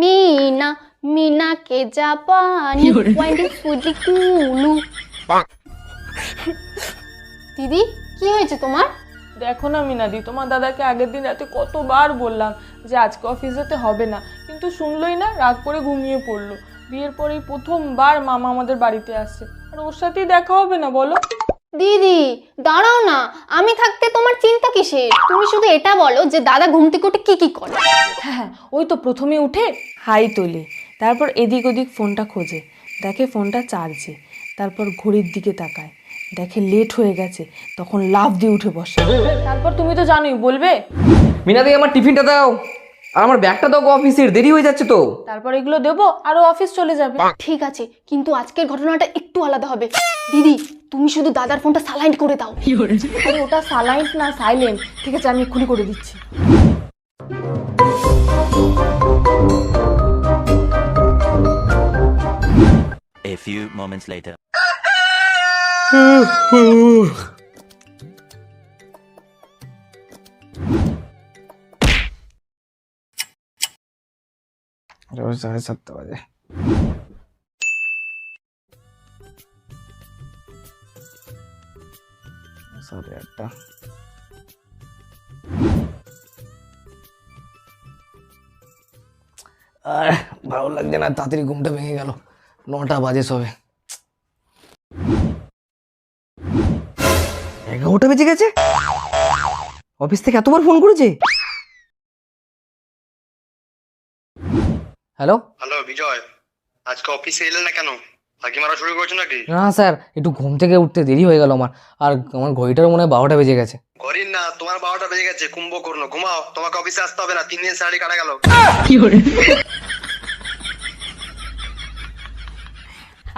মিনা মিনা কে জাপানি ওয়ান্ডারফুলি কুলু। দিদি কি হয়েছে তোমার? দেখো না মিনাদি, তোমার দাদাকে আগের দিন রাতে কতবার বললাম যে আজকে অফিস যেতে হবে না, কিন্তু শুনলই না, রাগ করে ঘুমিয়ে পড়লো। বিয়ের পরেই প্রথমবার মামা আমাদের বাড়িতে আসছে, আর ওর সাথেই দেখা হবে না বলো? দিদি দাঁড়াও না, আমি থাকতে তোমার চিন্তা কিসের? তুমি শুধু এটা বলো যে দাদা ঘুম থেকে উঠে কি করে। হ্যাঁ, ওই তো প্রথমে উঠে হাই তোলে, তারপর এদিক ওদিক ফোনটা খোঁজে, দেখে ফোনটা চার্জে, তারপর ঘড়ির দিকে তাকায়, দেখে লেট হয়ে গেছে, তখন লাফ দিয়ে উঠে বসে। তারপর তুমি তো জানোই, বলবে মিনাদি আমার টিফিনটা দাও, আর আমার ব্যাগটা দাও, অফিসের দেরি হয়ে যাচ্ছে তো। তারপর এগুলো দেবো আর অফিস চলে যাবে। ঠিক আছে, কিন্তু আজকের ঘটনাটা একটু আলাদা হবে। দিদি তুমি শুধু দাদার ফোনটা সাইলেন্ট করে দাও। আরে ওটা সাইলেন্ট না সাইলেন্ট, ঠিক আছে আমি এক্ষুনি করে দিচ্ছি। A few moments later. रोज 7:30 बजे साढ़े 8টা। আর ভালো লাগছে না, তাড়াতাড়ি ঘুমটা ভেঙে গেল। 9টা বাজে সবে, 11টা বেজে গেছে। অফিস থেকে এতবার ফোন করেছে। হ্যালো হ্যালো বিজয়, আজকে অফিসে এলে না কেন? ফাঁকি মারা শুরু করছো নাকি? না স্যার, একটু ঘুম থেকে উঠতে দেরি হয়ে গেল আমার, আর আমার ঘড়িটার মনে হয় 12টা বেজে গেছে। ঘড়ির না, তোমার 12টা বেজে গেছে। কুম্ভকর্ণ, ঘুমাও, তোমাকে অফিসে আসতে হবে না। 3 দিন স্যালারি কাটা গেল।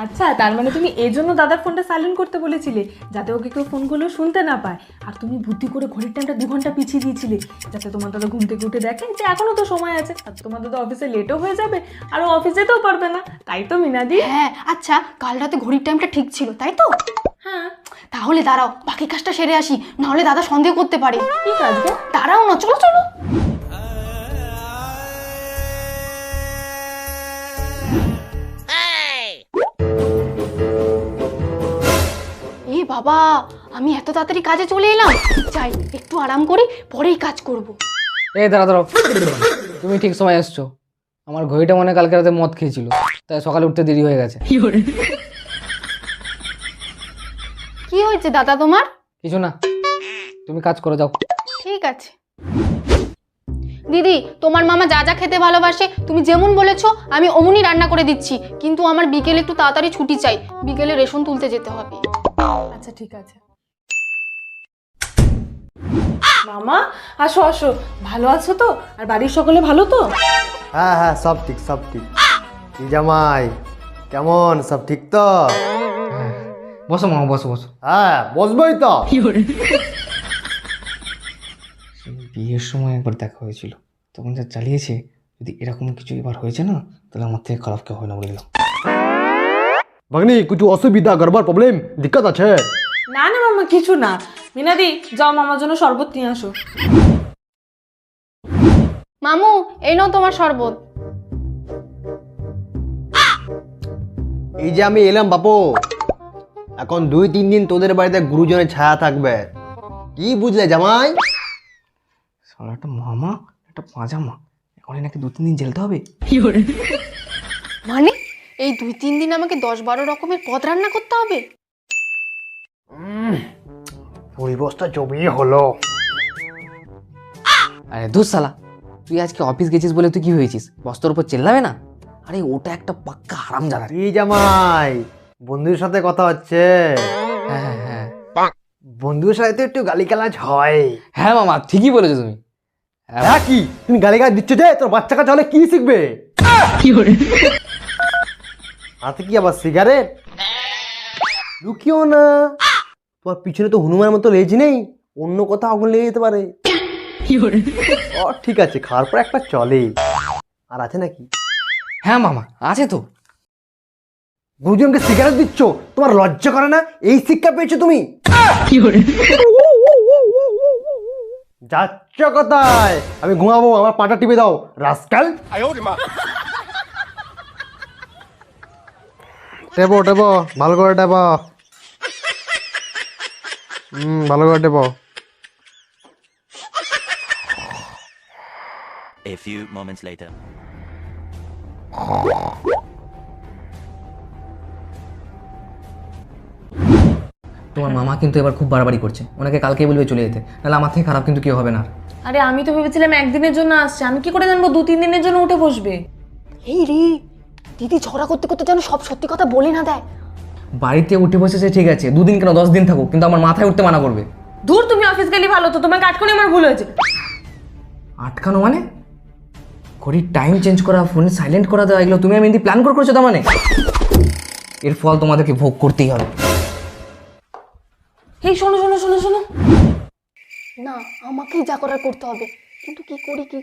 আচ্ছা, তার মানে তুমি এই জন্য দাদার ফোনটা সাইলেন্ট করতে বলেছিলে, যাতে ওকে কেউ ফোন করলেও শুনতে না পায়। আর তুমি বুদ্ধি করে ঘড়ির টাইমটা 2 ঘন্টা পিছিয়ে দিয়েছিলে, যাতে তোমার দাদা ঘুম থেকে উঠে দেখে যে এখনো তো সময় আছে, আর তোমার দাদা অফিসে লেটও হয়ে যাবে, আর ও অফিস যেতেও পারবে না। তাই তো মিনাদি? হ্যাঁ আচ্ছা, কাল রাতে ঘড়ির টাইমটা ঠিক ছিল তাই তো? হ্যাঁ। তাহলে দাঁড়াও, বাকি কাজটা সেরে আসি, নাহলে দাদা সন্দেহ করতে পারে। কি কাজ গো? দাঁড়াও না, চলো চলো। এ বাবা, আমি এত তাড়াতাড়ি কাজে চলে এলাম। যাই একটু আরাম করি, পরেই কাজ করব। এই দাঁড়াও, তুমি ঠিক সময় এসছো। আমার ঘড়িটা মনে হয় কালকে রাতে মদ খেয়েছিল, তাই সকালে উঠতে দেরি হয়ে গেছে। কি হয়েছে দাদা তোমার? কিছু না, তুমি কাজ করে যাও। ঠিক আছে। দিদি তোমার মামা যা যা খেতে ভালোবাসে তুমি যেমন বলেছো আমি অমনি রান্না করে দিচ্ছি, কিন্তু আমার বিকেলে একটু তাড়াতাড়ি ছুটি চাই, বিকেলে রেশন তুলতে যেতে হবে। আচ্ছা ঠিক আছে। মামা আসো আসো, ভালো আছো তো? আর বাড়ির সকলে ভালো তো? হ্যাঁ হ্যাঁ, সব ঠিক সব ঠিক। কি জামাই কেমন, সব ঠিক তো? বসো মামা, বসো বসো। হ্যাঁ বসবোই তো। বিয়ের সময় একবার দেখা হয়েছিল, তখন যা চালিয়েছে, যদি এরকম কিছু এবার হয়েছে না, তাহলে আমার থেকে খারাপ কেউ হয় না বলে দিলাম। ভাগ্নি কিছু অসুবিধা, গড়বড়, প্রবলেম, দিক্কত আছে? না না মামা, কিছু না। মিনাদি যাও মামার জন্য শরবত নিয়ে আসো। মামু এই নাও তোমার শরবত। এই যে আমি এলাম বাপু, এখন 2-3 দিন তোদের বাড়িতে গুরুজনের ছায়া থাকবে। কি বুঝলে জামাই? সারা একটা মামা, একটা পাজামা, এখন নাকি 2-3 দিন ঝেলতে হবে। মানে এই 2-3 দিন আমাকে 10-12 রকমের পদ রান্না করতে হবে? পরিবেশটা জমিয়ে হলো। আরে দূর শালা, তুই আজকে অফিস গেছিস বলে তুই কি হয়েছিস? বস্তার উপর চেল্লাবে না? আরে ওটা একটা পাক্কা হারামজাদা। কি জামাই, বন্ধুর সাথে কথা হচ্ছে? হ্যাঁ হ্যাঁ হ্যাঁ বন্ধুর সাথে তো একটু গালিগালাজ হয়। হ্যাঁ মামা, ঠিকই বলেছো তুমি। হ্যাঁ কি তুমি গালিগালাজ দিচ্ছ যে? তোর বাচ্চা কাচ্চা হলে কি শিখবে? হাতে কি আবার সিগারেট? লুকিও না, তোমার পিছনে তো হনুমানের মতো লেজ নেই, অন্য কোথাও আগুন লেগে যেতে পারে। ও ঠিক আছে, খাওয়ার পর একটা চলে। আর আছে নাকি? হ্যাঁ মামা, আছে তো। গুরুজনকে সিগারেট দিচ্ছ, তোমার লজ্জা করে না? এই শিক্ষা পেয়েছো তুমি? যাচ্ছ কোথায়? আমি ঘুমাবো, আমার পাটা টিপে দাও রাস্কাল। টেপো টেপো ভালো করে টেপো। ভালো করে টেপো। A few moments later. তোমার মামা কিন্তু এবার খুব বাড়াবাড়ি করছে, ওনাকে কালকেই বলবে চলে যেতে, নাহলে আমার থেকে খারাপ কিন্তু কেউ হবে না। আরে আমি তো ভেবেছিলাম একদিনের জন্য আসছে, আমি কি করে জানবো 2-3 দিনের জন্য উঠে বসবে? এই রে, দিদি ঝগড়া করতে করতে যেন সব সত্যি কথা বলে না দেয়। বাড়িতে উঠে বসেছে ঠিক আছে, 2 দিন কেন 10 দিন থাকুক, কিন্তু আমার মাথায় উঠতে মানা করবে। দূর, তুমি অফিস গেলে ভালো, তো তোমাকে আটকানো আমার ভুল হয়েছে। আটকানো মানে? ঘড়ির টাইম চেঞ্জ করা, ফোনে সাইলেন্ট করা দেওয়া, এগুলো তুমি আমি প্ল্যান করে করেছো তার মানে? এর ফল তোমাদেরকে ভোগ করতেই হবে। এই শোনো শোনো শোনো শোনো, না, আমাকেই যা করার করতে হবে, কিন্তু কি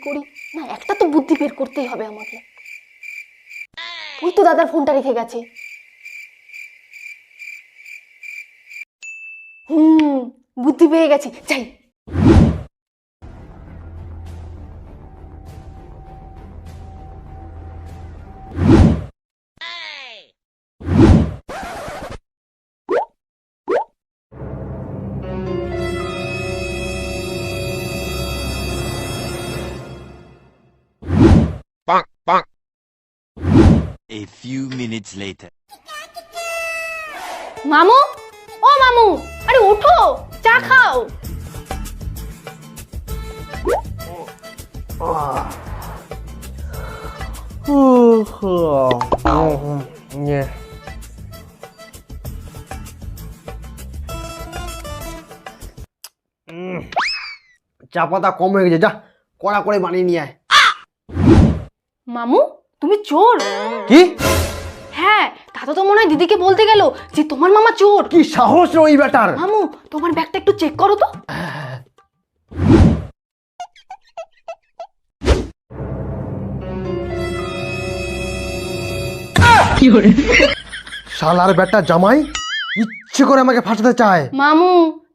করি না, একটা তো বুদ্ধি বের করতেই হবে আমাকে। ওই তো দাদার ফোনটা রেখে গেছে। বুদ্ধি পেয়ে গেছি, যাই। A few minutes later. মামু, ও মামু, আরে ওঠো, চা খাও। চা পাতা কম হয়ে গেছে, যা কড়া করে বানিয়ে নিয়ে আয়। মামু, তুমি চোর? কি? হ্যাঁ, দাদা তো মনে হয় দিদিকে বলতে গেল যে তোমার মামা চোর। কি সাহস রে ওই বেটার! মামু, তোমার ব্যাগটা একটু চেক করো তো। শালার বেটা জামাই ইচ্ছে করে আমাকে ফাঁসাতে চায়। মামু,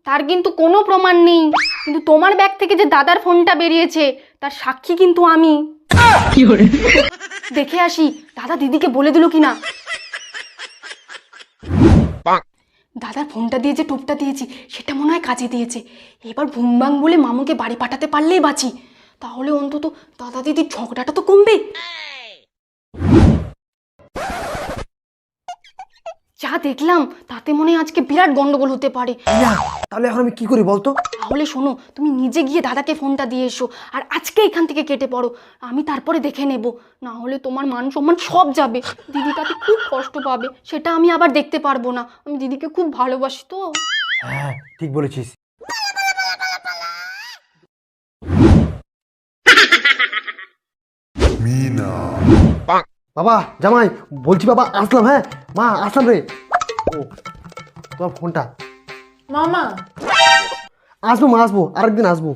তার কিন্তু কোনো প্রমাণ নেই, কিন্তু তোমার ব্যাগ থেকে যে দাদার ফোনটা বেরিয়েছে তার সাক্ষী কিন্তু আমি। দেখে আসি দাদা দিদিকে বলে দিল কিনা। দাদার ফোনটা দিয়ে যে টোপটা দিয়েছি সেটা মনে হয় কাজে দিয়েছে। এবার ভুমবাং বলে মামুকে বাড়ি পাঠাতে পারলেই বাঁচি, তাহলে অন্তত দাদা দিদির ঝগড়াটা তো কমবে। যা দেখলাম তাতে মনে হয় আজকে বিরাট গন্ডগোল হতে পারে। তাহলে এখন আমি কি করি বলতো? তাহলে শোনো, তুমি নিজে গিয়ে দাদাকে ফোনটা দিয়ে এসো, আর আজকে এখান থেকে কেটে পড়ো, আমি তারপরে দেখে নেব। না হলে তোমার মান সম্মান সব যাবে, দিদি তাতে খুব কষ্ট পাবে, সেটা আমি আবার দেখতে পারবো না। আমি দিদিকে খুব ভালোবাসি তো। হ্যাঁ ঠিক বলেছিস। বাবা জামাই বলছি, বাবা আসলাম। হ্যাঁ মা আসলাম রে। ও তোমার ফোনটা। মামা আসবো মা, আসবো, আরেকদিন আসবো।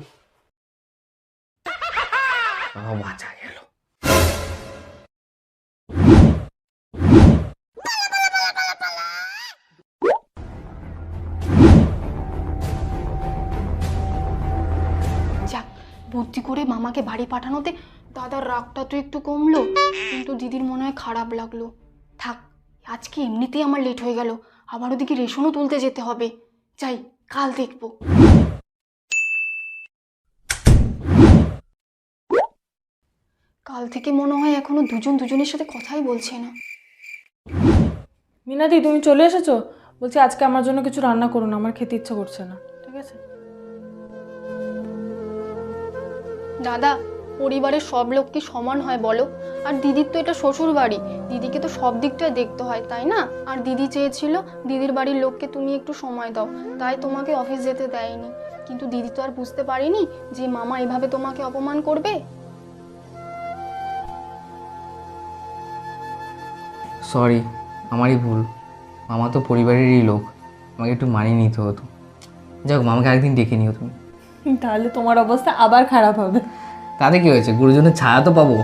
বাঁচা গেল। যাক, বুদ্ধি করে মামাকে বাড়ি পাঠানোতে দাদার রাগটা তো একটু কমলো, কিন্তু দিদির মনে হয় খারাপ লাগলো। থাক, আজকে এমনিতেই আমার লেট হয়ে গেল, আবার ওদিকে রেশনও তুলতে যেতে হবে। যাই, কাল দেখবো। কাল থেকে মনে হয় এখনো দুজন দুজনের সাথে কথাই বলছে না। মিনাদি, তুমি চলে এসেছো? বলছি আজকে আমার জন্য কিছু রান্না করো না, আমার খেতে ইচ্ছা করছে না। ঠিক আছে? দাদা, পরিবারের সব লোক কি সমান হয় বলো? আর দিদির তো এটা শ্বশুর বাড়ি, দিদিকে তো সব দিকটাই দেখতে হয়, তাই না? আর দিদি চেয়েছিল দিদির বাড়ির লোককে তুমি একটু সময় দাও, তাই তোমাকে অফিস যেতে দেয়নি। কিন্তু দিদি তো আর বুঝতে পারেনি যে মামা এভাবে তোমাকে অপমান করবে। সরি, আমারই ভুল। মামা তো পরিবারেরই লোক, আমাকে একটু মানিয়ে নিতে হতো। যাক, মামাকে একদিন ডেকে নিও তুমি। তাহলে তোমার অবস্থা আবার খারাপ হবে। তাতে কি হয়েছে, গুরুজনের ছায়া তো পাবো।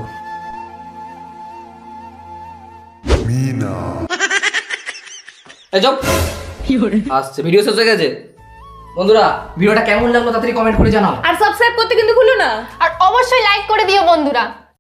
আসছে, ভিডিও শেষ হয়ে গেছে। বন্ধুরা, ভিডিওটা কেমন লাগলো তাড়াতাড়ি কমেন্ট করে জানাও। আর সাবস্ক্রাইব করতে কিন্তু ভুলো না। আর অবশ্যই লাইক করে দিও বন্ধুরা।